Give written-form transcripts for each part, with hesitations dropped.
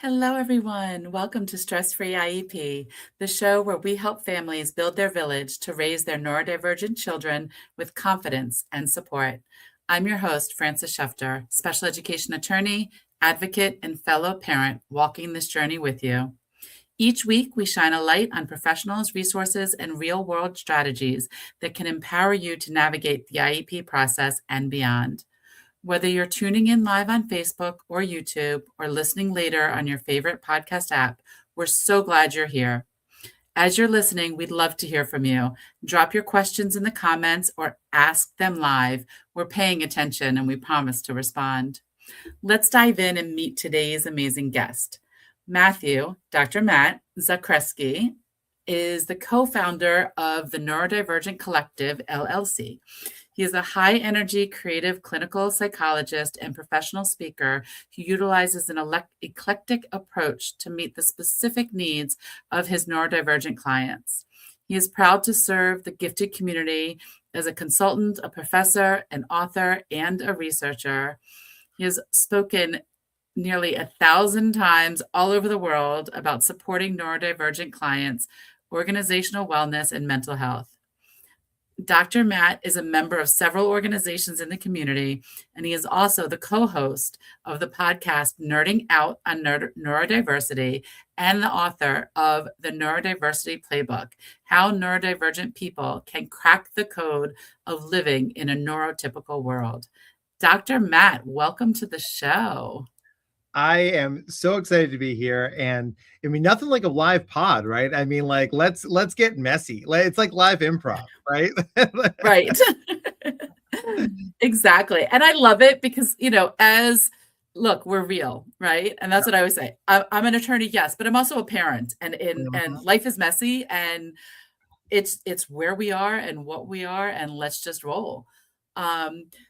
Hello, everyone. Welcome to Stress-Free IEP, the show where we help families build their village to raise their neurodivergent children with confidence and support. I'm your host, Frances Schefter, special education attorney, advocate, and fellow parent, walking this journey with you. Each week, we shine a light on professionals, resources, and real-world strategies that can empower you to navigate the IEP process and beyond. Whether you're tuning in live on Facebook or YouTube or listening later on your favorite podcast app, we're so glad you're here. As you're listening, we'd love to hear from you. Drop your questions in the comments or ask them live. We're paying attention and we promise to respond. Let's dive in and meet today's amazing guest. Dr. Matt Zakreski, is the co-founder of the Neurodivergent Collective, LLC. He is a high-energy, creative clinical psychologist and professional speaker who utilizes an eclectic approach to meet the specific needs of his neurodivergent clients. He is proud to serve the gifted community as a consultant, a professor, an author, and a researcher. He has spoken nearly 1,000 times all over the world about supporting neurodivergent clients, organizational wellness, and mental health. Dr. Matt is a member of several organizations in the community, and he is also the co-host of the podcast Nerding Out on Neurodiversity and the author of the Neurodiversity Playbook, How Neurodivergent People Can Crack the Code of Living in a Neurotypical World. Dr. Matt, welcome to the show. I am so excited to be here, and I mean, nothing like a live pod, right? I mean, like let's get messy. It's like live improv, right? Right. Exactly. And I love it because, look, we're real, right? And that's what I always say. I'm an attorney, yes, but I'm also a parent, and life is messy, and it's where we are and what we are, and let's just roll.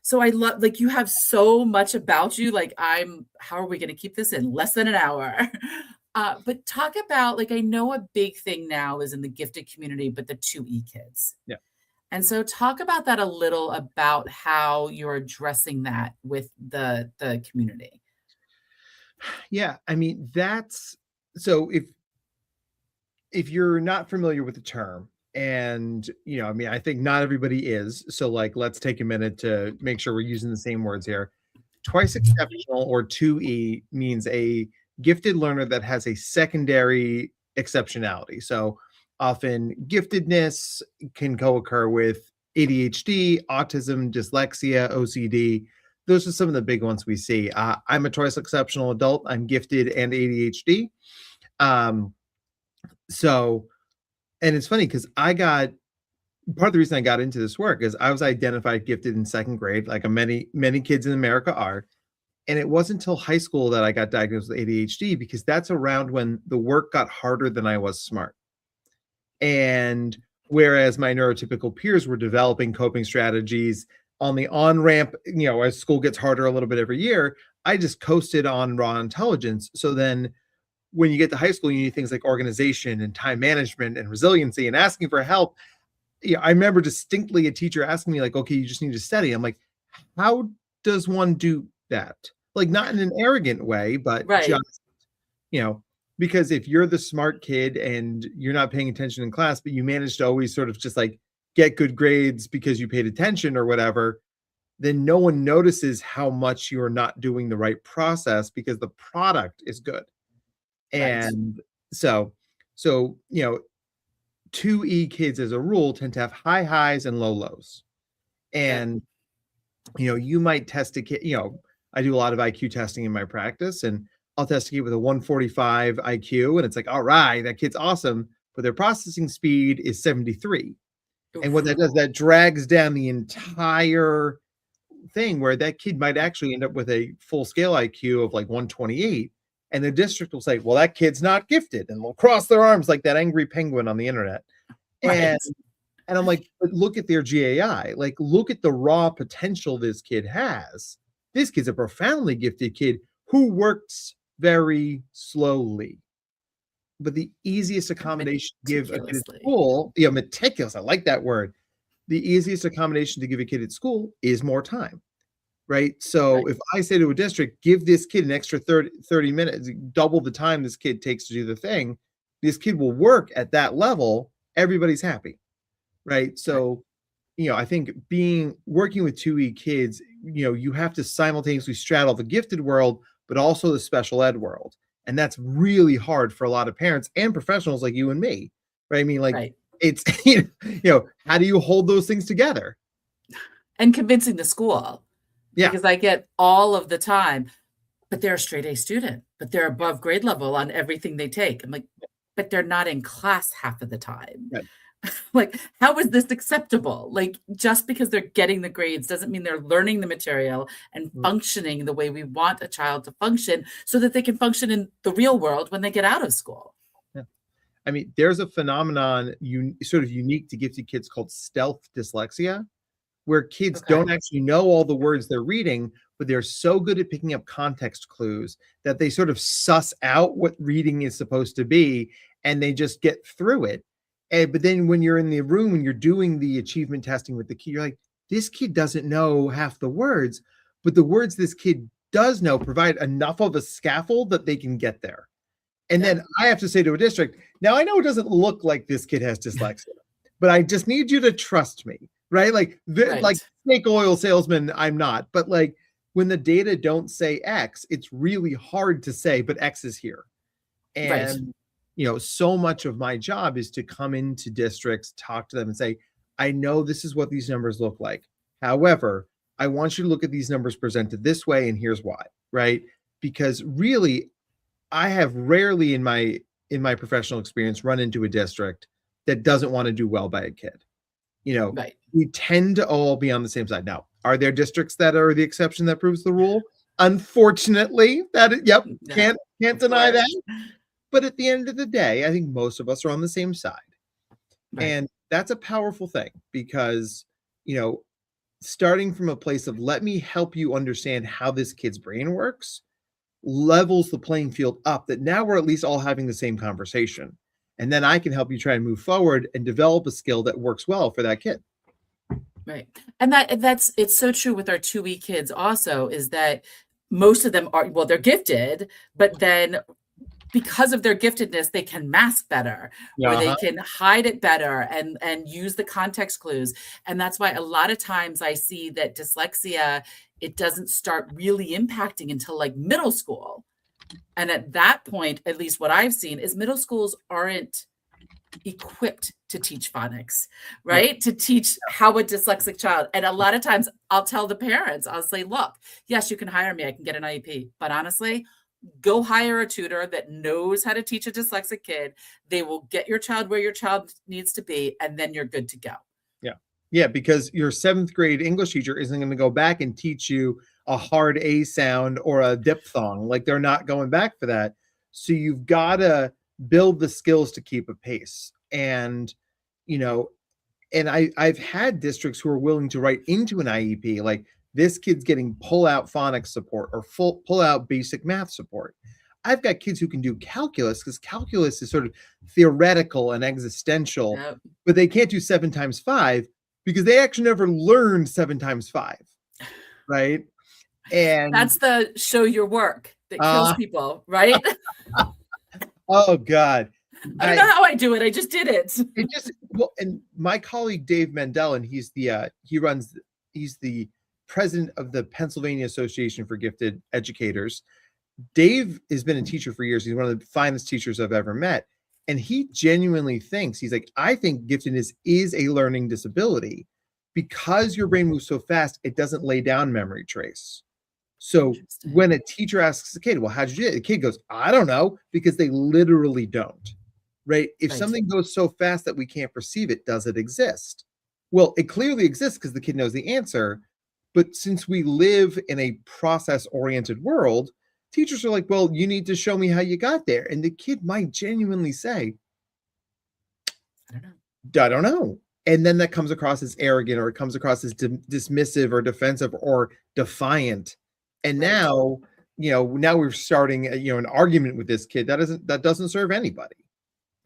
So I love, like, you have so much about you. Like, how are we going to keep this in less than an hour? But talk about, like, I know a big thing now is in the gifted community, but the 2E kids. Yeah. And so talk about that a little, about how you're addressing that with the community. Yeah. I mean, so if you're not familiar with the term, and I mean, I think not everybody is. So like, let's take a minute to make sure we're using the same words here. Twice exceptional, or 2E, means a gifted learner that has a secondary exceptionality. So often giftedness can co-occur with ADHD, autism, dyslexia, OCD. Those are some of the big ones we see. I'm a twice exceptional adult. I'm gifted and ADHD. And it's funny because part of the reason I got into this work is I was identified gifted in second grade, like many kids in America are. And it wasn't until high school that I got diagnosed with ADHD, because that's around when the work got harder than I was smart. And whereas my neurotypical peers were developing coping strategies on the on-ramp, as school gets harder a little bit every year, I just coasted on raw intelligence. So then when you get to high school, you need things like organization and time management and resiliency and asking for help. I remember distinctly a teacher asking me, like, okay, you just need to study. I'm like, how does one do that? Like, not in an arrogant way, but Right. just, because if you're the smart kid and you're not paying attention in class, but you manage to always sort of just like get good grades because you paid attention or whatever, then no one notices how much you're not doing the right process because the product is good. And so 2E kids as a rule tend to have high highs and low lows. And, you might test a kid, I do a lot of IQ testing in my practice, and I'll test a kid with a 145 IQ, and it's like, all right, that kid's awesome, but their processing speed is 73. Oof. And what that does, that drags down the entire thing, where that kid might actually end up with a full scale IQ of like 128. And the district will say, well, that kid's not gifted, and will cross their arms like that angry penguin on the internet. Right. And I'm like, but look at their GAI. Like, look at the raw potential this kid has. This kid's a profoundly gifted kid who works very slowly. But the easiest accommodation to give a kid at school, meticulous, I like that word. The easiest accommodation to give a kid at school is more time. right? So Right. if I say to a district, give this kid an extra 30 minutes, double the time this kid takes to do the thing, this kid will work at that level, everybody's happy, right? Right. So, I think working with 2E kids, you have to simultaneously straddle the gifted world, but also the special ed world. And that's really hard for a lot of parents and professionals like you and me, right? I mean, like, Right. it's, how do you hold those things together? And convincing the school. Yeah. Because I get all of the time, but they're a straight A student, but they're above grade level on everything they take. I'm like, but they're not in class half of the time. Right. Like, how is this acceptable? Like, just because they're getting the grades doesn't mean they're learning the material and functioning the way we want a child to function so that they can function in the real world when they get out of school. Yeah. I mean, there's a phenomenon sort of unique to gifted kids called stealth dyslexia, where kids don't actually know all the words they're reading, but they're so good at picking up context clues that they sort of suss out what reading is supposed to be, and they just get through it. But then when you're in the room and you're doing the achievement testing with the kid, you're like, this kid doesn't know half the words, but the words this kid does know provide enough of a scaffold that they can get there. And then I have to say to a district, now I know it doesn't look like this kid has dyslexia, but I just need you to trust me, right? Like, like snake oil salesman, I'm not, but like when the data don't say X, it's really hard to say, but X is here. And so much of my job is to come into districts, talk to them and say, I know this is what these numbers look like. However, I want you to look at these numbers presented this way, and here's why, right? Because really, I have rarely in my professional experience run into a district that doesn't want to do well by a kid. We tend to all be on the same side. Now, are there districts that are the exception that proves the rule? Unfortunately, can't deny that. But at the end of the day, I think most of us are on the same side. And that's a powerful thing because, starting from a place of let me help you understand how this kid's brain works levels the playing field up, that now we're at least all having the same conversation. And then I can help you try and move forward and develop a skill that works well for that kid. Right. And it's so true with our 2E kids also, is that most of them are, well, they're gifted, but then because of their giftedness, they can mask better, or they can hide it better and use the context clues. And that's why a lot of times I see that dyslexia, it doesn't start really impacting until like middle school. And at that point, at least what I've seen is middle schools aren't equipped to teach phonics, right? To teach how a dyslexic child. And a lot of times I'll tell the parents, I'll say, look, yes, you can hire me. I can get an IEP, but honestly, go hire a tutor that knows how to teach a dyslexic kid. They will get your child where your child needs to be, and then you're good to go. Yeah, because your 7th grade English teacher isn't going to go back and teach you a hard A sound or a diphthong. Like, they're not going back for that. So you've got to build the skills to keep a pace. And, and I've had districts who are willing to write into an IEP, like, this kid's getting pull-out phonics support or pull-out basic math support. I've got kids who can do calculus because calculus is sort of theoretical and existential, but they can't do 7 times 5 because they actually never learned 7 times 5, right? And that's the show your work that kills people, right? Oh God. I don't know how I do it. I just did it. And my colleague Dave Mendel, and he's the president of the Pennsylvania Association for Gifted Educators. Dave has been a teacher for years. He's one of the finest teachers I've ever met. And he genuinely thinks, he's like, I think giftedness is a learning disability because your brain moves so fast, it doesn't lay down memory trace. So when a teacher asks a kid, well, how'd you do it? The kid goes, I don't know, because they literally don't, right? If something goes so fast that we can't perceive it, does it exist? Well, it clearly exists because the kid knows the answer. But since we live in a process-oriented world, teachers are like, well, you need to show me how you got there. And the kid might genuinely say, I don't know. And then that comes across as arrogant, or it comes across as dismissive or defensive or defiant. And now we're starting, an argument with this kid that doesn't serve anybody.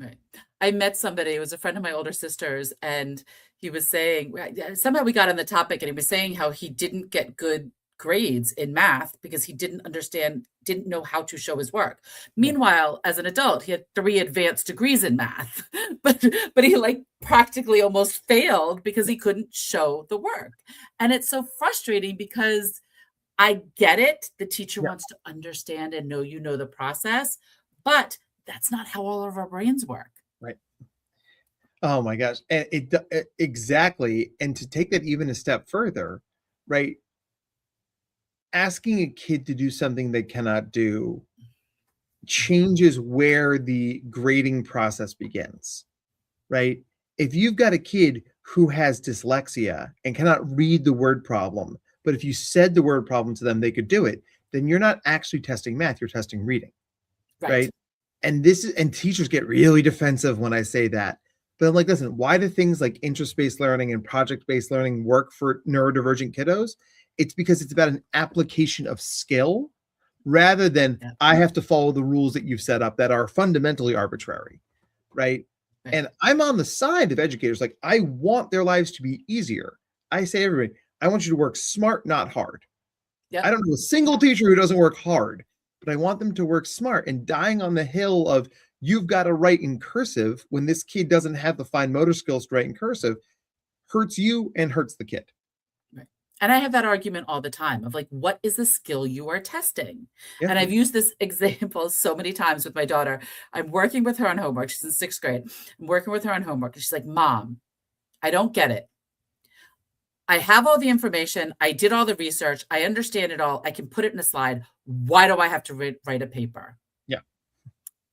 Right. I met somebody, it was a friend of my older sister's, and he was saying, somehow we got on the topic, and he was saying how he didn't get good grades in math because he didn't know how to show his work. Meanwhile, as an adult, he had 3 advanced degrees in math, but he like practically almost failed because he couldn't show the work. And it's so frustrating because I get it. The teacher wants to understand and know you know the process, but that's not how all of our brains work. Right. Oh my gosh. And exactly. And to take that even a step further, right? Asking a kid to do something they cannot do changes where the grading process begins, right? If you've got a kid who has dyslexia and cannot read the word problem, but if you said the word problem to them, they could do it, then you're not actually testing math, you're testing reading, right? And teachers get really defensive when I say that. But I'm like, listen, why do things like interest-based learning and project-based learning work for neurodivergent kiddos? It's because it's about an application of skill rather than I have to follow the rules that you've set up that are fundamentally arbitrary, right? And I'm on the side of educators. Like, I want their lives to be easier. I say to everybody, I want you to work smart, not hard. I don't know a single teacher who doesn't work hard, but I want them to work smart. And dying on the hill of you've got to write in cursive when this kid doesn't have the fine motor skills to write in cursive hurts you and hurts the kid. And I have that argument all the time of like, what is the skill you are testing? And I've used this example so many times with my daughter. I'm working with her on homework. She's in 6th grade. I'm working with her on homework. And she's like, Mom, I don't get it. I have all the information. I did all the research. I understand it all. I can put it in a slide. Why do I have to write a paper? Yeah.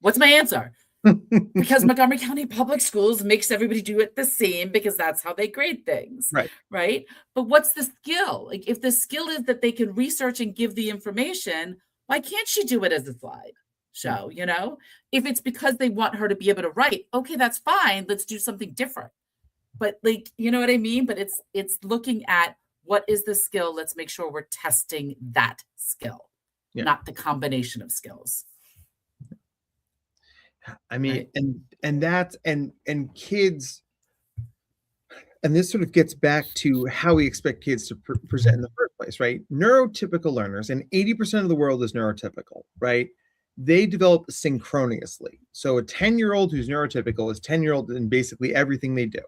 What's my answer? Because Montgomery County Public Schools makes everybody do it the same because that's how they grade things. Right. But what's the skill? Like, if the skill is that they can research and give the information, why can't she do it as a slide show? You know, if it's because they want her to be able to write, okay, that's fine. Let's do something different. But like, you know what I mean? But it's looking at what is the skill? Let's make sure we're testing that skill, not the combination of skills. I mean, and that's and kids, and this sort of gets back to how we expect kids to present in the first place, right? Neurotypical learners, and 80% of the world is neurotypical, right? They develop synchronously. So a 10-year-old who's neurotypical is 10-year-old in basically everything they do,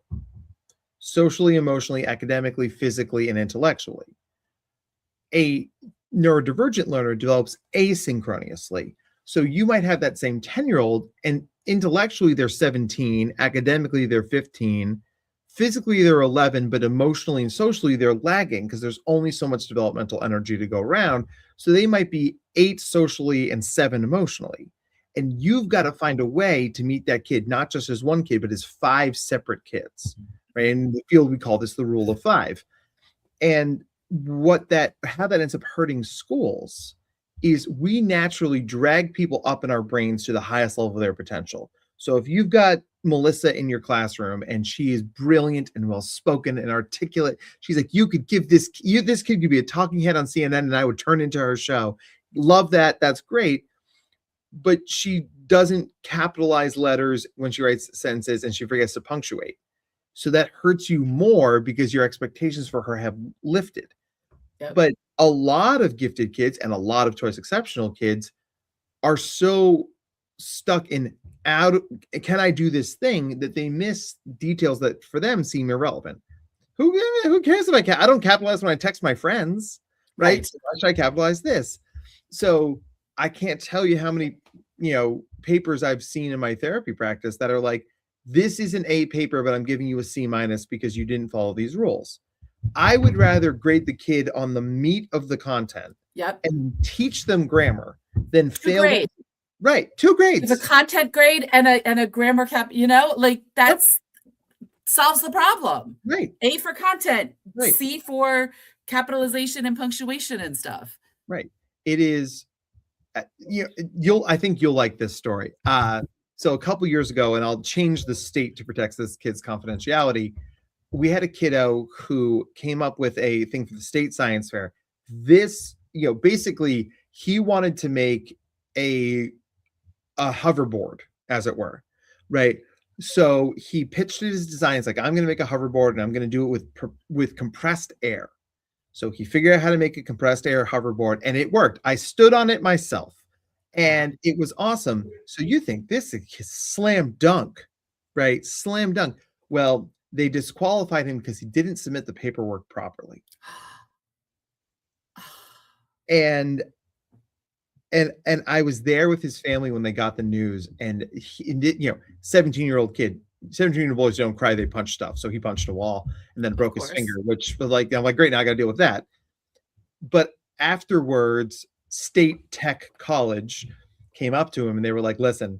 socially, emotionally, academically, physically, and intellectually. A neurodivergent learner develops asynchronously. So you might have that same 10-year-old and intellectually they're 17, academically they're 15, physically they're 11, but emotionally and socially they're lagging because there's only so much developmental energy to go around. So they might be 8 socially and 7 emotionally. And you've got to find a way to meet that kid, not just as one kid, but as 5 separate kids, right? In the field, we call this the rule of 5. And how that ends up hurting schools is we naturally drag people up in our brains to the highest level of their potential. So if you've got Melissa in your classroom and she is brilliant and well-spoken and articulate, she's like, you could give this kid could be a talking head on CNN and I would turn into her show. Love that. That's great. But she doesn't capitalize letters when she writes sentences and she forgets to punctuate. So that hurts you more because your expectations for her have lifted. But a lot of gifted kids and a lot of choice exceptional kids are so stuck in can I do this thing that they miss details that for them seem irrelevant. Who cares if I don't capitalize when I text my friends, right? So why should I capitalize this? So I can't tell you how many, papers I've seen in my therapy practice that are like, this is an A paper, but I'm giving you a C- because you didn't follow these rules. I would rather grade the kid on the meat of the content and teach them grammar than fail. 2 grades. Right. 2 grades. It's a content grade and a grammar cap, like that's solves the problem. Right. A for content, C for capitalization and punctuation and stuff. Right. It is, I think you'll like this story. So a couple years ago, and I'll change the state to protect this kid's confidentiality. We had a kiddo who came up with a thing for the state science fair. This, basically he wanted to make a hoverboard, as it were, right? So he pitched his design. It's like, I'm going to make a hoverboard and I'm going to do it with compressed air. So he figured out how to make a compressed air hoverboard, and it worked. I stood on it myself, Wow. and it was awesome. So you think this is slam dunk, right? Slam dunk. Well, they disqualified him because he didn't submit the paperwork properly. And and I was there with his family when they got the news, and he did, 17-year-old kid, 17-year-old boys don't cry, they punch stuff. So he punched a wall and then Of broke his finger, course. which was like, I'm like, great, now I got to deal with that. But afterwards, State Tech College came up to him and they were like, listen,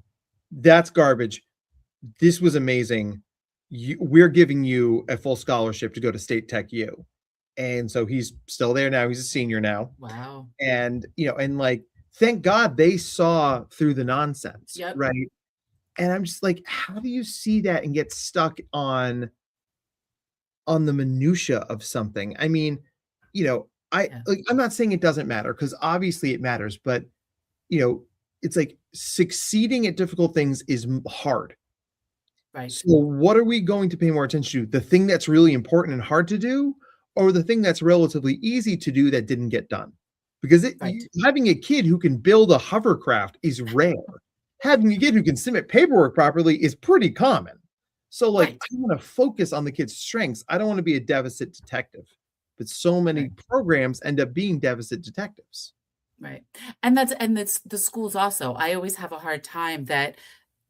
that's garbage. This was amazing. We're giving you a full scholarship to go to State Tech U. And so he's still there now. He's a senior now. Wow. And, and like, thank God they saw through the nonsense, Yep. right? And I'm just like, how do you see that and get stuck on the minutia of something? I mean, Yeah. I'm not saying it doesn't matter because obviously it matters, but it's like succeeding at difficult things is hard. Right. So what are we going to pay more attention to? The thing that's really important and hard to do, or the thing that's relatively easy to do that didn't get done? Because Right. having a kid who can build a hovercraft is rare. Having a kid who can submit paperwork properly is pretty common. So like, Right. I want to focus on the kid's strengths. I don't want to be a deficit detective. But so many Right. programs end up being deficit detectives. Right. And that's the schools also. I always have a hard time that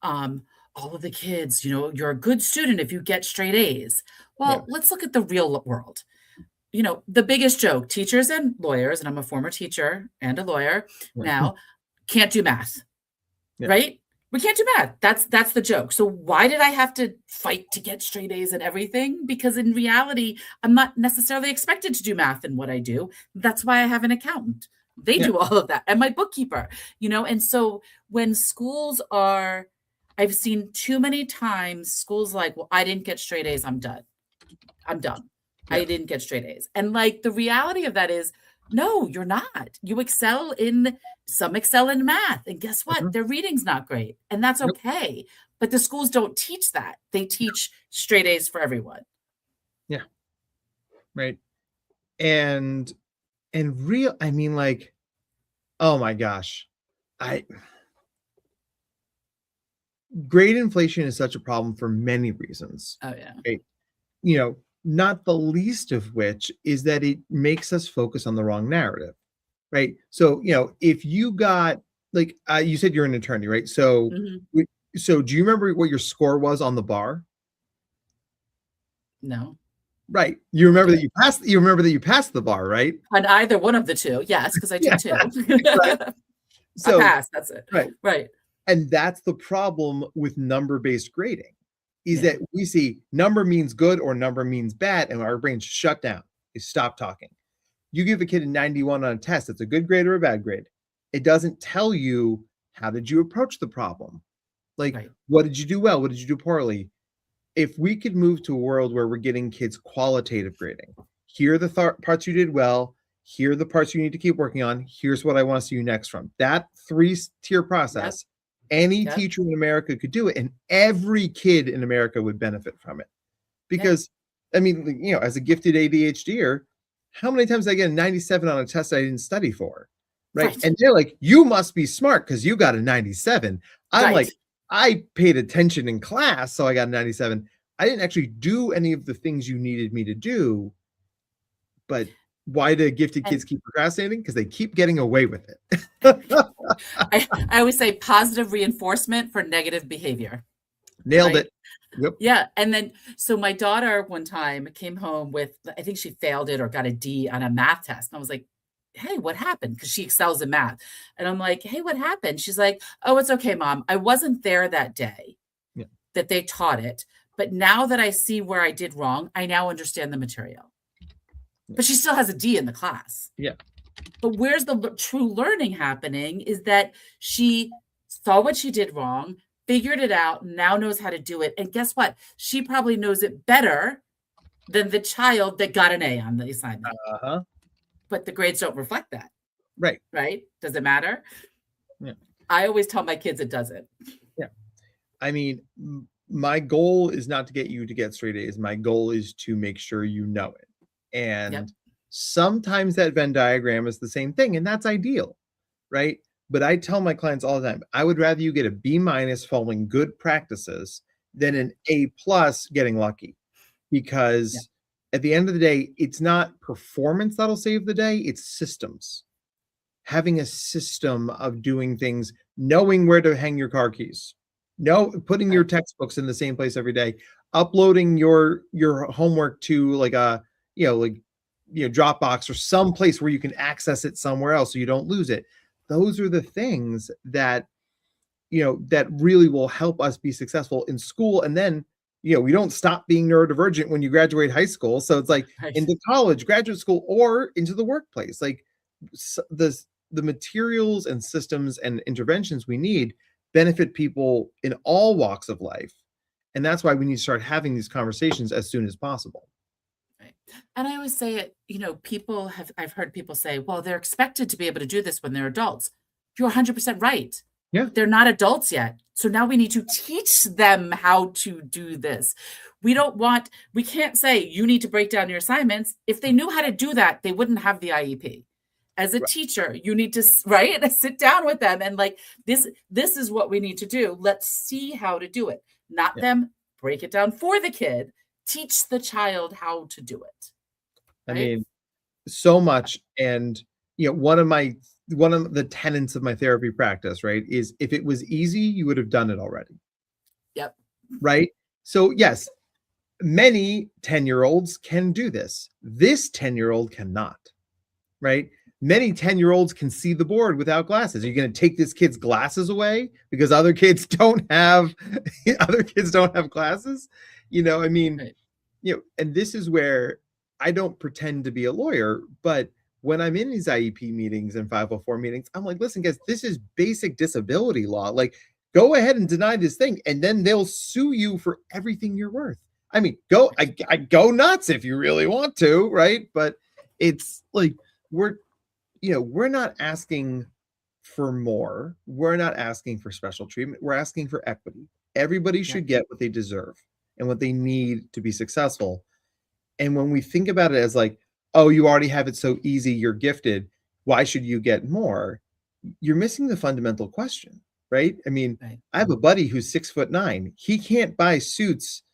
um all of the kids, you're a good student if you get straight A's. Yeah. Well, let's look at the real world. The biggest joke, teachers and lawyers, and I'm a former teacher and a lawyer Yeah. now, can't do math, Yeah. right? We can't do math. That's the joke. So why did I have to fight to get straight A's and everything? Because in reality, I'm not necessarily expected to do math in what I do. That's why I have an accountant. They Yeah. do all of that. And my bookkeeper, and so when I've seen too many times schools like, well, I didn't get straight A's. I'm done. I'm done. Yeah. I didn't get straight A's. And like the reality of that is, no, you're not. Some excel in math. And guess what? Mhm. Their reading's not great. And that's Nope. okay. But the schools don't teach that. They teach straight A's for everyone. Yeah. Right. And I mean, like, oh my gosh. I Grade inflation is such a problem for many reasons. Oh yeah. Right? Not the least of which is that it makes us focus on the wrong narrative. Right. So, if you got like you said you're an attorney, right? So Mhm. so do you remember what your score was on the bar? No, Right. You I remember do. that you passed the bar, right? On either one of the two. Yes, because I Yeah. took two. Right. I So, passed. That's it. right. Right. And that's the problem with number-based grading, is Yeah. that we see number means good or number means bad, and our brains shut down. They stop talking. You give a kid a 91 on a test, it's a good grade or a bad grade. It doesn't tell you how did you approach the problem? Like, Right. what did you do well? What did you do poorly? If we could move to a world where we're getting kids qualitative grading, here are the parts you did well, here are the parts you need to keep working on, here's what I want to see you next from. That 3-tier Yep. process, any Yep. teacher in America could do it, and every kid in America would benefit from it. Yeah. Because, I mean, as a gifted ADHDer, how many times did I get a 97 on a test I didn't study for? Right. Right. And they're like, you must be smart because you got a 97. I'm Right. like, I paid attention in class, so I got a 97. I didn't actually do any of the things you needed me to do. But why do gifted kids And keep procrastinating? Because they keep getting away with it. I always say positive reinforcement for negative behavior. Nailed Right. it. Yep. Yeah. And then, so my daughter one time came home with, I think she failed it or got a D on a math test. And I was like, hey, what happened? Because she excels in math. And I'm like, hey, what happened? She's like, oh, it's okay, Mom. I wasn't there that day Yeah. that they taught it. But now that I see where I did wrong, I now understand the material. But she still has a D in the class. Yeah. But where's the true learning happening is that she saw what she did wrong, figured it out, now knows how to do it. And guess what? She probably knows it better than the child that got an A on the assignment. Uh-huh. But the grades don't reflect that. Right. Right? Does it matter? Yeah. I always tell my kids it doesn't. Yeah. I mean, my goal is not to get you to get straight A's. My goal is to make sure you know it. And Yep. Sometimes that Venn diagram is the same thing, and that's ideal, right? But I tell my clients all the time, I would rather you get a B- following good practices than an A+ getting lucky. Because at the end of the day, it's not performance that'll save the day, it's systems. Having a system of doing things, knowing where to hang your car keys, putting your textbooks in the same place every day, uploading your homework to like a Dropbox or some place where you can access it somewhere else so you don't lose it. Those are the things that that really will help us be successful in school. And then we don't stop being neurodivergent when you graduate high school. So it's like into college, graduate school, or into the workplace. Like the materials and systems and interventions we need benefit people in all walks of life. And that's why we need to start having these conversations as soon as possible. Right. And I always say it, I've heard people say, well, they're expected to be able to do this when they're adults. You're 100% right. Yeah. They're not adults yet. So now we need to teach them how to do this. We can't say you need to break down your assignments. If they knew how to do that, they wouldn't have the IEP. As a teacher, you need to, sit down with them and like, this is what we need to do. Let's see how to do it. Not them break it down for the kid. Teach the child how to do it. Right? I mean, so much. And, one of the tenets of my therapy practice, right, is if it was easy, you would have done it already. Yep. Right. So yes, many 10-year-olds can do this. This 10-year-old cannot. Right. Many 10-year-olds can see the board without glasses. Are you going to take this kid's glasses away because other kids don't have glasses? And this is where I don't pretend to be a lawyer, but when I'm in these IEP meetings and 504 meetings, I'm like, listen, guys, this is basic disability law. Like, go ahead and deny this thing, and then they'll sue you for everything you're worth. I mean, I go nuts if you really want to, right? But it's like we're not asking for more. We're not asking for special treatment. We're asking for equity. Everybody should get what they deserve and what they need to be successful. And when we think about it as like, oh, you already have it so easy, you're gifted, why should you get more? You're missing the fundamental question, right? I mean, I have a buddy who's 6'9". He can't buy suits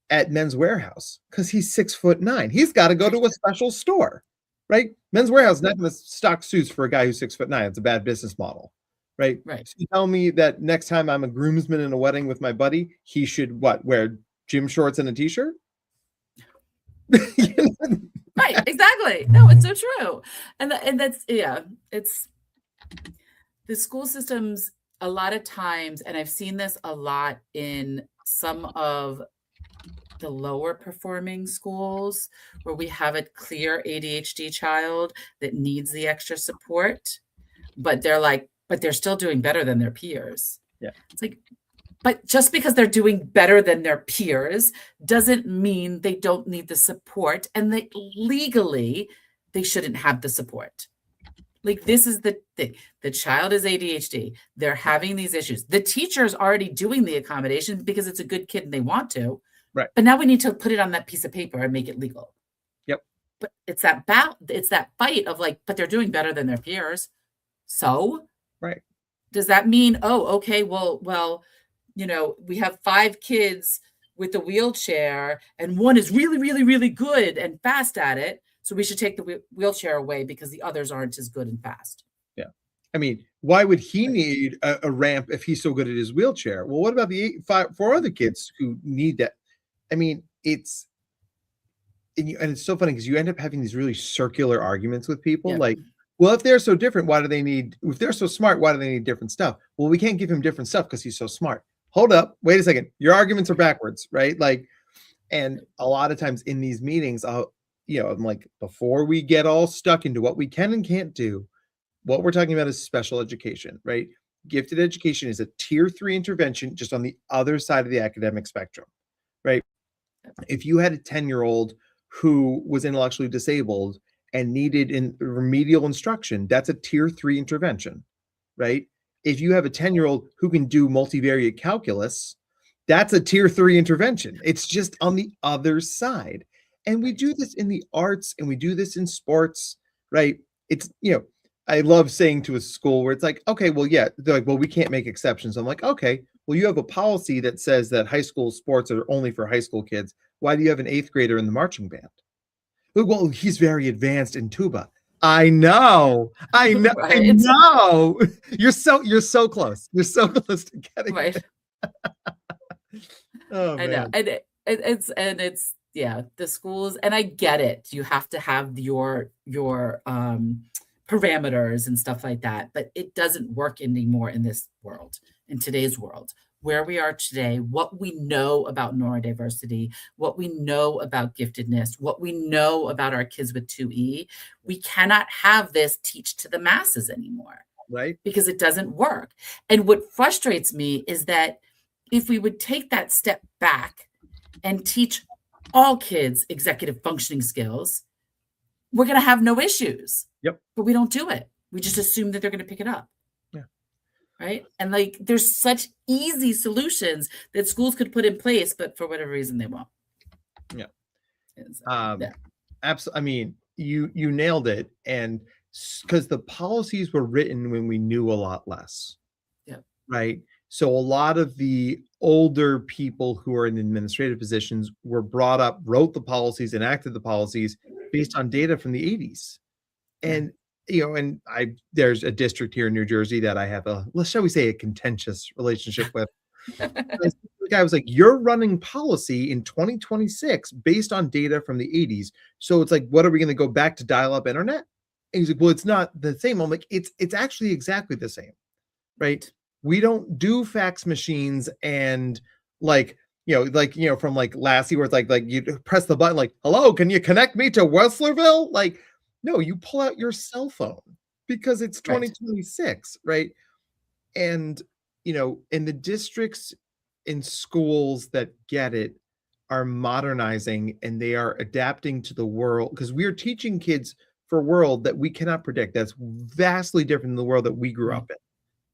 at Men's Warehouse because he's 6'9". He's got to go to a special store, right? Men's Warehouse is not going to stock suits for a guy who's 6'9". It's a bad business model, right? Right. So you tell me that next time I'm a groomsman in a wedding with my buddy, he should wear gym shorts and a t-shirt? Right, exactly. No, it's so true. And that's, it's the school systems a lot of times, and I've seen this a lot in some of the lower performing schools where we have a clear ADHD child that needs the extra support, but they're still doing better than their peers. Yeah. It's like, but just because they're doing better than their peers doesn't mean they don't need the support, and that legally they shouldn't have the support. Like, this is the thing. The child is ADHD. They're having these issues. The teacher is already doing the accommodation because it's a good kid and they want to. Right. But now we need to put it on that piece of paper and make it legal. Yep. But it's that fight of like, but they're doing better than their peers. So right. Does that mean, oh, okay, well, we have 5 kids with a wheelchair and one is really, really, really good and fast at it. So we should take the wheelchair away because the others aren't as good and fast. Yeah. I mean, why would he need a ramp if he's so good at his wheelchair? Well, what about the 4 other kids who need that? I mean, it's so funny because you end up having these really circular arguments with people. Yeah. Like, well, if they're so different, if they're so smart, why do they need different stuff? Well, we can't give him different stuff because he's so smart. Hold up. Wait a second. Your arguments are backwards, right? Like, and a lot of times in these meetings, I'm like, before we get all stuck into what we can and can't do, what we're talking about is special education, right? Gifted education is a tier 3 intervention just on the other side of the academic spectrum, right? If you had a 10-year-old who was intellectually disabled and needed remedial instruction, that's a tier 3 intervention, right? If you have a 10-year-old who can do multivariate calculus, that's a tier 3 intervention. It's just on the other side. And we Right. do this in the arts and we do this in sports, right? It's, I love saying to a school where it's like, okay, well, yeah, they're like, well, we can't make exceptions. I'm like, okay, well, you have a policy that says that high school sports are only for high school kids. Why do you have an eighth grader in the marching band? Well, he's very advanced in tuba. I know. I know. I Right. know. You're so close. You're so close to getting Right. it. Oh I know. man. And it's yeah, the schools, and I get it. You have to have your parameters and stuff like that, but it doesn't work anymore in this world, in today's world. Where we are today, what we know about neurodiversity, what we know about giftedness, what we know about our kids with 2E, we cannot have this teach to the masses anymore Right? because it doesn't work. And what frustrates me is that if we would take that step back and teach all kids executive functioning skills, we're going to have no issues. Yep. But we don't do it. We just assume that they're going to pick it up. Yeah. Right. And like there's such easy solutions that schools could put in place, but for whatever reason they won't. Yeah. So, Yeah. Absolutely. I mean, you nailed it. And because the policies were written when we knew a lot less. Yeah. Right. So a lot of the older people who are in administrative positions were brought up, wrote the policies, enacted the policies based on data from the 80s. And and there's a district here in New Jersey that I have shall we say, a contentious relationship with. The guy was like, "You're running policy in 2026 based on data from the 80s. So it's like, what are we going to go back to dial-up internet?" And he's like, "Well, it's not the same." I'm like, "It's actually exactly the same, right? We don't do fax machines and from like Lassie, where it's like you press the button, like, hello, can you connect me to Wesslerville? Like, no, you pull out your cell phone because it's Right. 2026, right? And in the districts in schools that get it are modernizing and they are adapting to the world because we're teaching kids for a world that we cannot predict. That's vastly different than the world that we grew up in,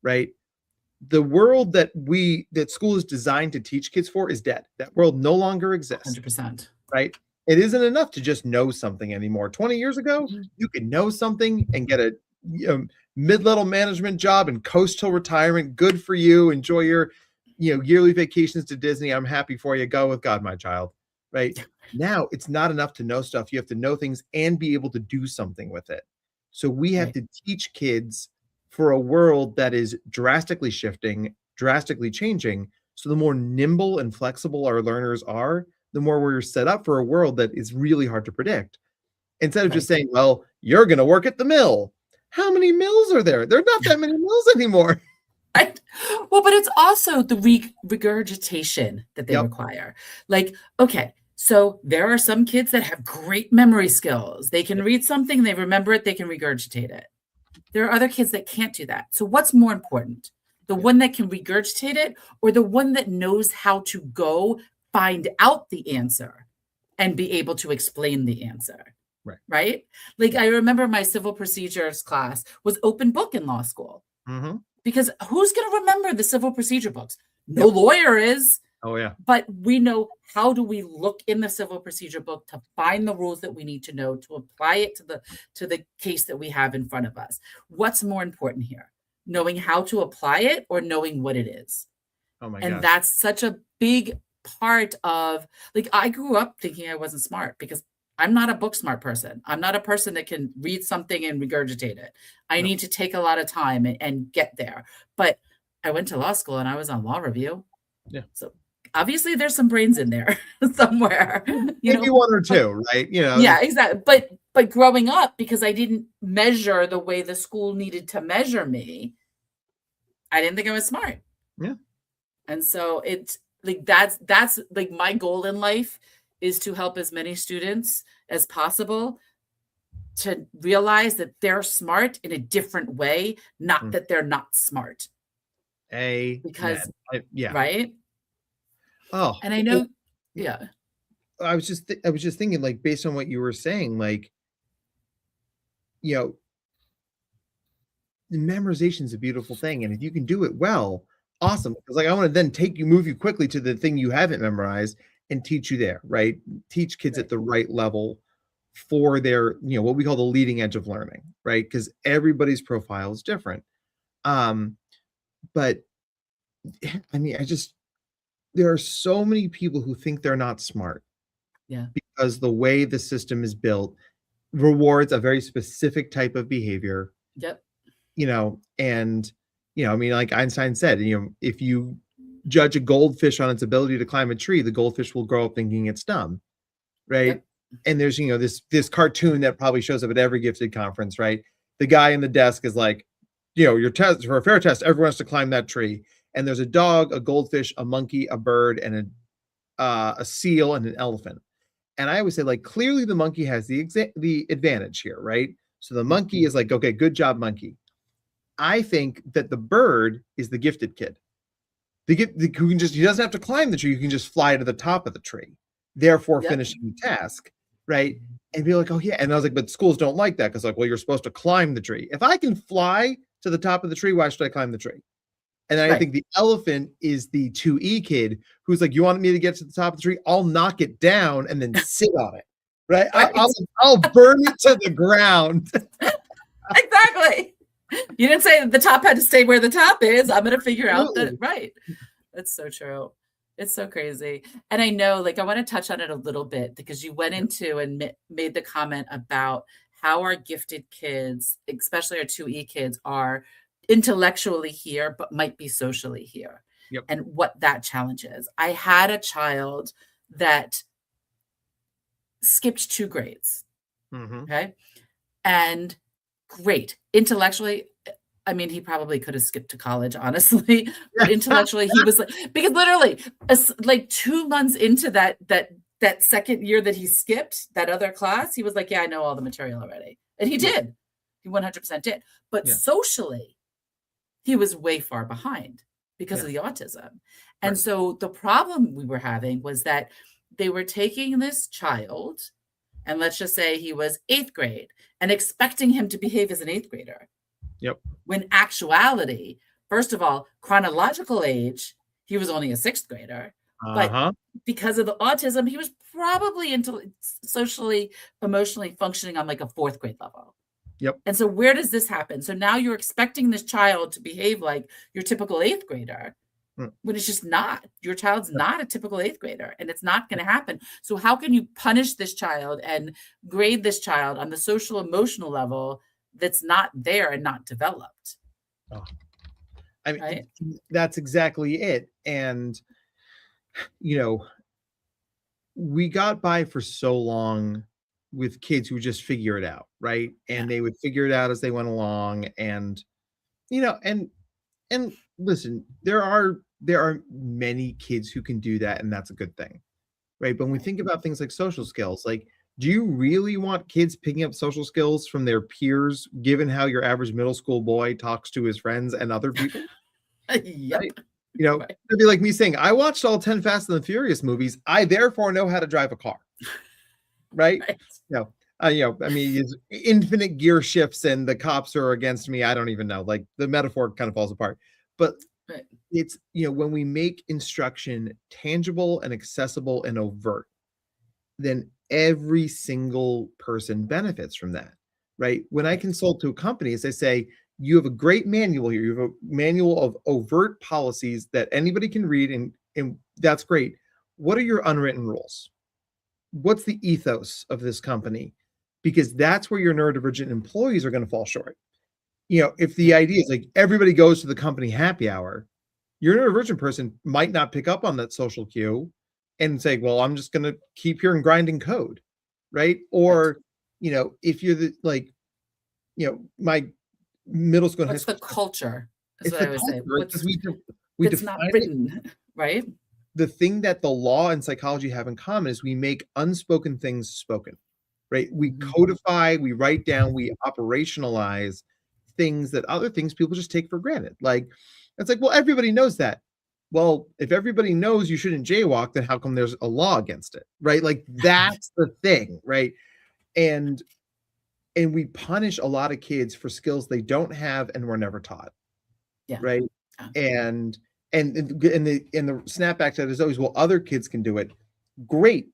right? The world that school is designed to teach kids for is dead. That world no longer exists, 100%. right? It isn't enough to just know something anymore. 20 years ago, you could know something and get a mid-level management job and coast till retirement. Good for you. Enjoy your yearly vacations to Disney. I'm happy for you. Go with God, my child. Right? Now, it's not enough to know stuff. You have to know things and be able to do something with it. So we have to teach kids for a world that is drastically shifting, drastically changing. So the more nimble and flexible our learners are, the more we're set up for a world that is really hard to predict. Instead of just saying, well, you're going to work at the mill. How many mills are there? There are not that many mills anymore. Right. Well, but it's also the regurgitation that they require. Like, okay, so there are some kids that have great memory skills. They can read something, they remember it, they can regurgitate it. There are other kids that can't do that. So what's more important? The one that can regurgitate it or the one that knows how to go find out the answer and be able to explain the answer? Right? Like I remember my civil procedures class was open book in law school. Mm-hmm. Because who's going to remember the civil procedure books? No lawyer is. Oh, yeah. But we know how do we look in the civil procedure book to find the rules that we need to know to apply it to the case that we have in front of us. What's more important here? Knowing how to apply it or knowing what it is? Oh my And gosh. that's such a big part of, like, I grew up thinking I wasn't smart because I'm not a book smart person. I'm not a person that can read something and regurgitate it. I need to take a lot of time and get there. But I went to law school and I was on law review. Yeah. So obviously there's some brains in there somewhere. Maybe one or two, right? Yeah, exactly. But growing up, because I didn't measure the way the school needed to measure me, I didn't think I was smart. Yeah. And so it's like that's like my goal in life is to help as many students as possible to realize that they're smart in a different way, not that they're not smart. Because right? Oh. And I know yeah. I was just thinking, like, based on what you were saying, like, memorization is a beautiful thing, and if you can do it well, awesome. Because like I want to then move you quickly to the thing you haven't memorized and teach you there, right? Teach kids at the right level for their, what we call the leading edge of learning, right? Because everybody's profile is different. But I mean, there are so many people who think they're not smart. Yeah. Because the way the system is built rewards a very specific type of behavior. Yep. And, I mean, like Einstein said, if you judge a goldfish on its ability to climb a tree, the goldfish will grow up thinking it's dumb. Right. Yep. And there's, this cartoon that probably shows up at every gifted conference, right? The guy in the desk is like, your test for a fair test, everyone has to climb that tree. And there's a dog, a goldfish, a monkey, a bird, and a seal and an elephant. And I always say, like, clearly the monkey has the advantage here, right? So the monkey is like, okay, good job, monkey. I think that the bird is the gifted kid. He doesn't have to climb the tree. You can just fly to the top of the tree, therefore finishing the task, right? And be like, oh yeah. And I was like, but schools don't like that because, like, well, you're supposed to climb the tree. If I can fly to the top of the tree, why should I climb the tree? And then I think the elephant is the 2E kid who's like, you want me to get to the top of the tree? I'll knock it down and then sit on it, right? I'll burn it to the ground. Exactly. You didn't say the top had to stay where the top is. I'm going to figure out that. Right. That's so true. It's so crazy. And I know, like, I want to touch on it a little bit because you went into and made the comment about how our gifted kids, especially our 2E kids, are intellectually here, but might be socially here. Yep. And what that challenge is. I had a child that skipped 2 grades. Mm-hmm. Okay. And great. Intellectually, I mean, he probably could have skipped to college, honestly, but intellectually he was like, because literally like 2 months into that second year that he skipped that other class, he was like, yeah, I know all the material already. And he did. He 100% did. But socially, he was way far behind because of the autism. And so the problem we were having was that they were taking this child, and let's just say he was 8th grade, and expecting him to behave as an 8th grader. Yep. When actuality, first of all, chronological age, he was only a 6th grader. But because of the autism, he was probably socially, emotionally functioning on like a 4th grade level. Yep. And so where does this happen? So now you're expecting this child to behave like your typical 8th grader, when it's just not. Your child's not a typical 8th grader, and it's not going to happen. So how can you punish this child and grade this child on the social emotional level that's not there and not developed? I mean, that's exactly it. And, we got by for so long with kids who just figure it out, right? And they would figure it out as they went along. And, and listen, there are many kids who can do that, and that's a good thing, right? But when we think about things like social skills, like, do you really want kids picking up social skills from their peers, given how your average middle school boy talks to his friends and other people? Yep. Right? It'd be like me saying, I watched all 10 Fast and the Furious movies. I therefore know how to drive a car. Right? I mean, it's infinite gear shifts and the cops are against me. I don't even know. Like, the metaphor kind of falls apart. But it's, when we make instruction tangible and accessible and overt, then every single person benefits from that, right? When I consult to companies, I say, you have a great manual here. You have a manual of overt policies that anybody can read, and that's great. What are your unwritten rules? What's the ethos of this company? Because that's where your neurodivergent employees are going to fall short. If the idea is like everybody goes to the company happy hour, your neurodivergent person might not pick up on that social cue and say, well, I'm just going to keep here and grinding code, right? Or, if you're my middle school. What's the culture? That's what I would say. We it's not written, right? The thing that the law and psychology have in common is we make unspoken things spoken, right? We codify, we write down, we operationalize things that other things people just take for granted. Like, it's like, well, everybody knows that. Well, if everybody knows you shouldn't jaywalk, then how come there's a law against it, right? Like, that's the thing, right? And we punish a lot of kids for skills they don't have and were never taught. Yeah. Right. And the snapback to that is always, well, other kids can do it. Great.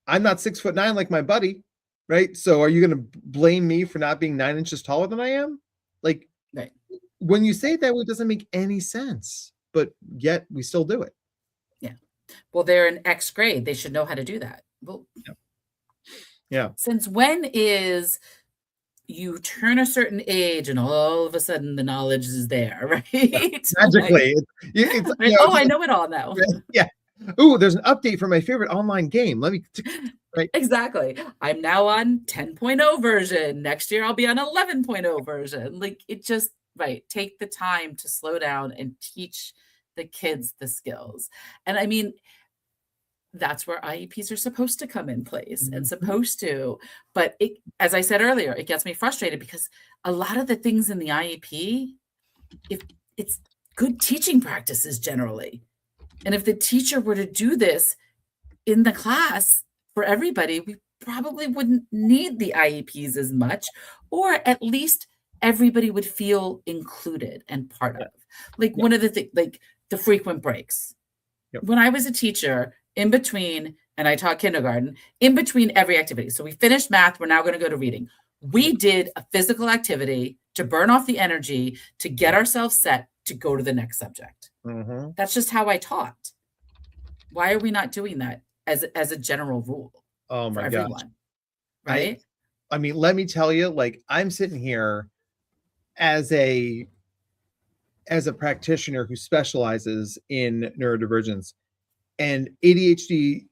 I'm not 6'9" like my buddy, right? So are you going to blame me for not being 9 inches taller than I am? Like, Right. when you say it that way, it doesn't make any sense, but yet we still do it. Yeah. Well, they're in X grade. They should know how to do that. Well, yeah. Since when is you turn a certain age and all of a sudden the knowledge is there, right? Magically. I know it all now. Yeah. Ooh, there's an update for my favorite online game. Let me, right? Exactly. I'm now on 10.0 version. Next year I'll be on 11.0 version. Like it just, right. Take the time to slow down and teach the kids the skills. And I mean, that's where IEPs are supposed to come in place and supposed to. But it, as I said earlier, it gets me frustrated because a lot of the things in the IEP, if it's good teaching practices generally. And if the teacher were to do this in the class for everybody, we probably wouldn't need the IEPs as much, or at least everybody would feel included and part of. Like one of the things, like the frequent breaks. When I was a teacher, in between, and I taught kindergarten, in between every activity. So we finished math, we're now going to go to reading. We did a physical activity to burn off the energy, to get ourselves set to go to the next subject. That's just how I taught. Why are we not doing that as a general rule? Oh my gosh. Right? I mean, let me tell you, like I'm sitting here as a practitioner who specializes in neurodivergence, and ADHD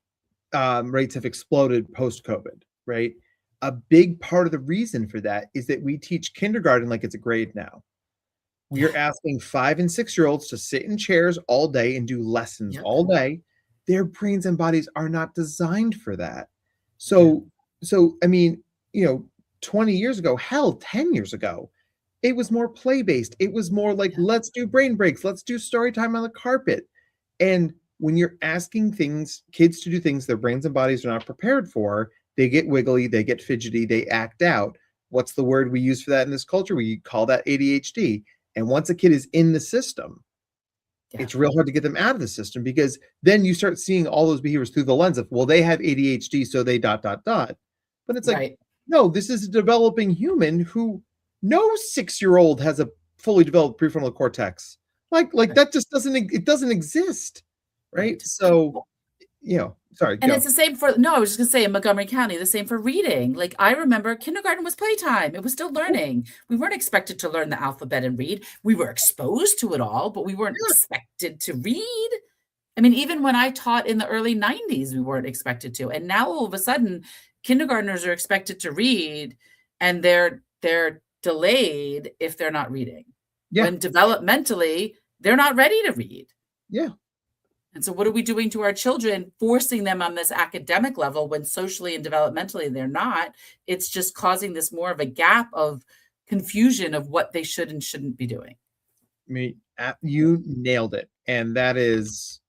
rates have exploded post-COVID, right? A big part of the reason for that is that we teach kindergarten like it's a grade now. We are asking 5 and 6-year-olds to sit in chairs all day and do lessons all day. Their brains and bodies are not designed for that. So I mean, 20 years ago, hell, 10 years ago, it was more play-based. It was more like, let's do brain breaks. Let's do story time on the carpet. And when you're asking kids to do things their brains and bodies are not prepared for, they get wiggly, they get fidgety, they act out. What's the word we use for that in this culture? We call that ADHD. And once a kid is in the system, it's real hard to get them out of the system, because then you start seeing all those behaviors through the lens of, well, they have ADHD, so they ... But it's like, no, this is a developing human who no 6-year-old has a fully developed prefrontal cortex. Like that just doesn't exist. Right. So, sorry. And it's the same for, I was just going to say in Montgomery County, the same for reading. Like I remember kindergarten was playtime. It was still learning. We weren't expected to learn the alphabet and read. We were exposed to it all, but we weren't expected to read. I mean, even when I taught in the early 90s, we weren't expected to. And now all of a sudden, kindergartners are expected to read, and they're delayed if they're not reading. When developmentally, they're not ready to read. And so what are we doing to our children, forcing them on this academic level when socially and developmentally they're not? It's just causing this more of a gap of confusion of what they should and shouldn't be doing. I mean, you nailed it. And that is,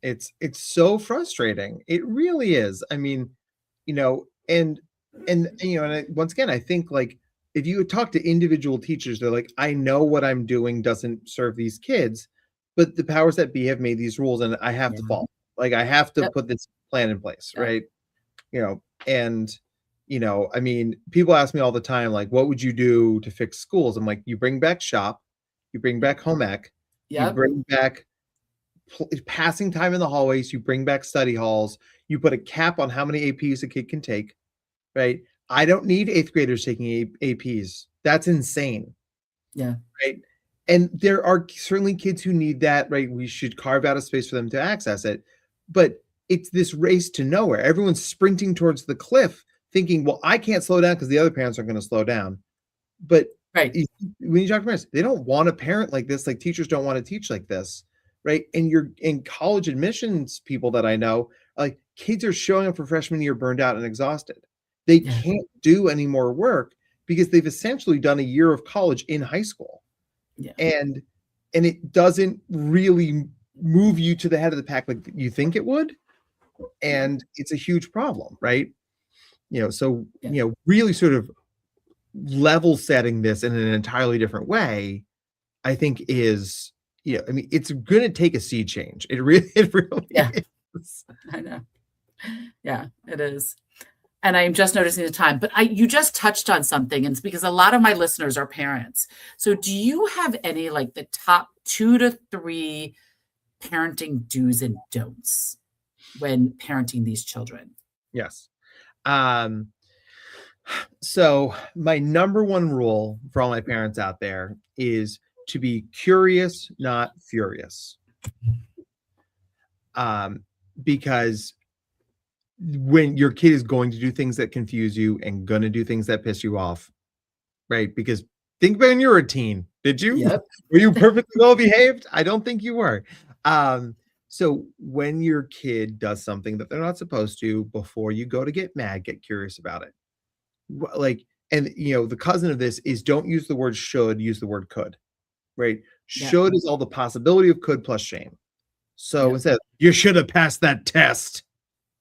it's so frustrating. It really is. I mean, and once again, I think like if you talk to individual teachers, they're like, I know what I'm doing doesn't serve these kids, but the powers that be have made these rules and I have to follow. Like I have to put this plan in place, right? And I mean, people ask me all the time, like, what would you do to fix schools? I'm like, you bring back shop, you bring back home ec, you bring back passing time in the hallways, you bring back study halls, you put a cap on how many APs a kid can take, right? I don't need 8th graders taking APs. That's insane. Right. And there are certainly kids who need that, right? We should carve out a space for them to access it. But it's this race to nowhere. Everyone's sprinting towards the cliff thinking, well, I can't slow down because the other parents aren't going to slow down. But when you talk to parents, they don't want a parent like this. Like teachers don't want to teach like this, right? And you're in college admissions people that I know, like kids are showing up for freshman year burned out and exhausted. They can't do any more work because they've essentially done a year of college in high school. And it doesn't really move you to the head of the pack like you think it would. And it's a huge problem, right? So, really sort of level setting this in an entirely different way, I think is, I mean, it's going to take a sea change. It really is. is. I know. Yeah, it is. And I'm just noticing the time, but you just touched on something, and it's because a lot of my listeners are parents. So do you have any like the top 2 to 3 parenting do's and don'ts when parenting these children? Yes. Um, so my number one rule for all my parents out there is to be curious, not furious. Because when your kid is going to do things that confuse you and going to do things that piss you off, right? Because think when you were a teen, did you? Yep. Were you perfectly well behaved? I don't think you were. So when your kid does something that they're not supposed to, before you go to get mad, get curious about it. Like, and the cousin of this is don't use the word should, use the word could, right? Yeah. Should is all the possibility of could plus shame. So Yep. instead, you should have passed that test.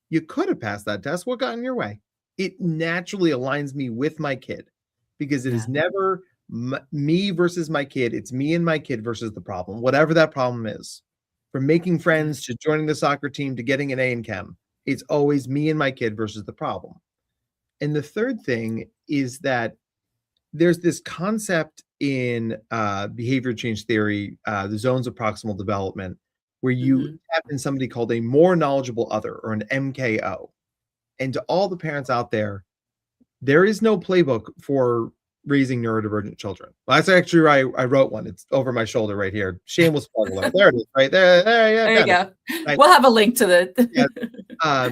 You could have passed that test. What got in your way? It naturally aligns me with my kid because it is never me versus my kid. It's me and my kid versus the problem, whatever that problem is. From making friends to joining the soccer team to getting an A in chem, it's always me and my kid versus the problem. And the third thing is that there's this concept in behavior change theory, the zones of proximal development, where you tap in somebody called a more knowledgeable other, or an MKO. And to all the parents out there is no playbook for raising neurodivergent children. Well, that's actually I wrote one. It's over my shoulder right here. Shameless plug alert. There it is, right there. Yeah, There you go. Right. We'll have a link to the. Yeah.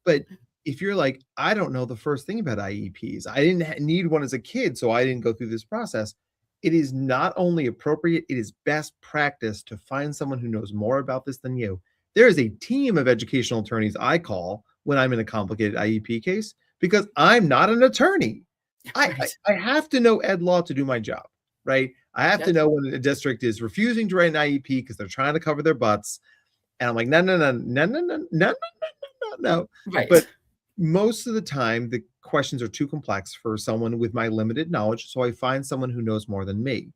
But if you're like, I don't know the first thing about IEPs, I didn't need one as a kid, so I didn't go through this process. It is not only appropriate, it is best practice to find someone who knows more about this than you. There is a team of educational attorneys I call when I'm in a complicated IEP case because I'm not an attorney. Right. I have to know ed law to do my job, right? I have to know when a district is refusing to write an IEP because they're trying to cover their butts. And I'm like, no. Right. But most of the time, the questions are too complex for someone with my limited knowledge. So I find someone who knows more than me.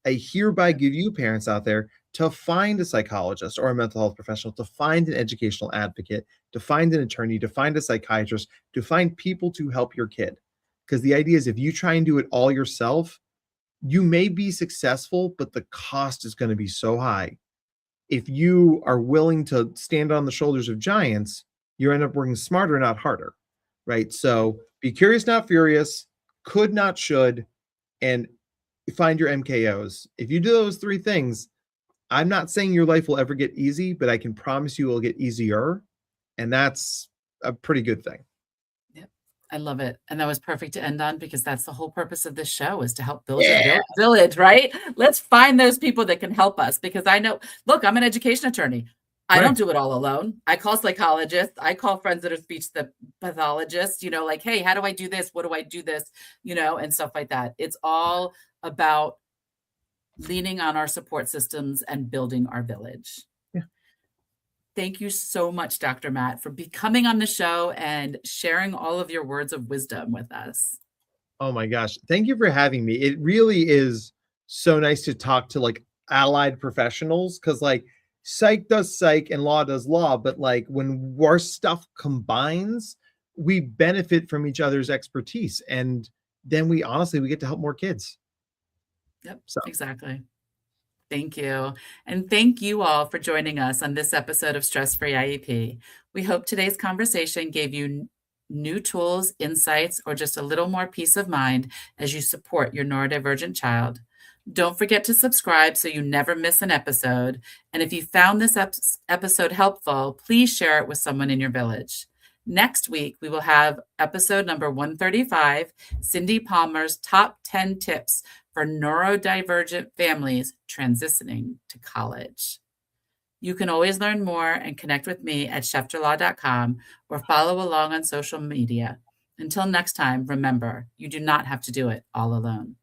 I hereby give you parents out there to find a psychologist or a mental health professional, to find an educational advocate, to find an attorney, to find a psychiatrist, to find people to help your kid. Because the idea is if you try and do it all yourself, you may be successful, but the cost is going to be so high. If you are willing to stand on the shoulders of giants, you end up working smarter, not harder, right? So be curious, not furious, could, not should, and find your MKOs. If you do those 3 things, I'm not saying your life will ever get easy, but I can promise you it will get easier. And that's a pretty good thing. Yep. I love it. And that was perfect to end on because that's the whole purpose of this show is to help build your village, right? Let's find those people that can help us because I know, look, I'm an education attorney. I don't do it all alone. I call psychologists. I call friends that are speech pathologists, like, hey, how do I do this? What do I do this? And stuff like that. It's all about leaning on our support systems and building our village. Yeah. Thank you so much, Dr. Matt, for coming on the show and sharing all of your words of wisdom with us. Oh my gosh. Thank you for having me. It really is so nice to talk to like allied professionals because like psych does psych and law does law, but like when our stuff combines, we benefit from each other's expertise. And then we get to help more kids. Yep, exactly. Thank you. And thank you all for joining us on this episode of Stress-Free IEP. We hope today's conversation gave you new tools, insights, or just a little more peace of mind as you support your neurodivergent child. Don't forget to subscribe so you never miss an episode. And if you found this episode helpful, please share it with someone in your village. Next week, we will have episode number 135, Cindy Palmer's top 10 tips for neurodivergent families transitioning to college. You can always learn more and connect with me at schefterlaw.com or follow along on social media. Until next time, remember, you do not have to do it all alone.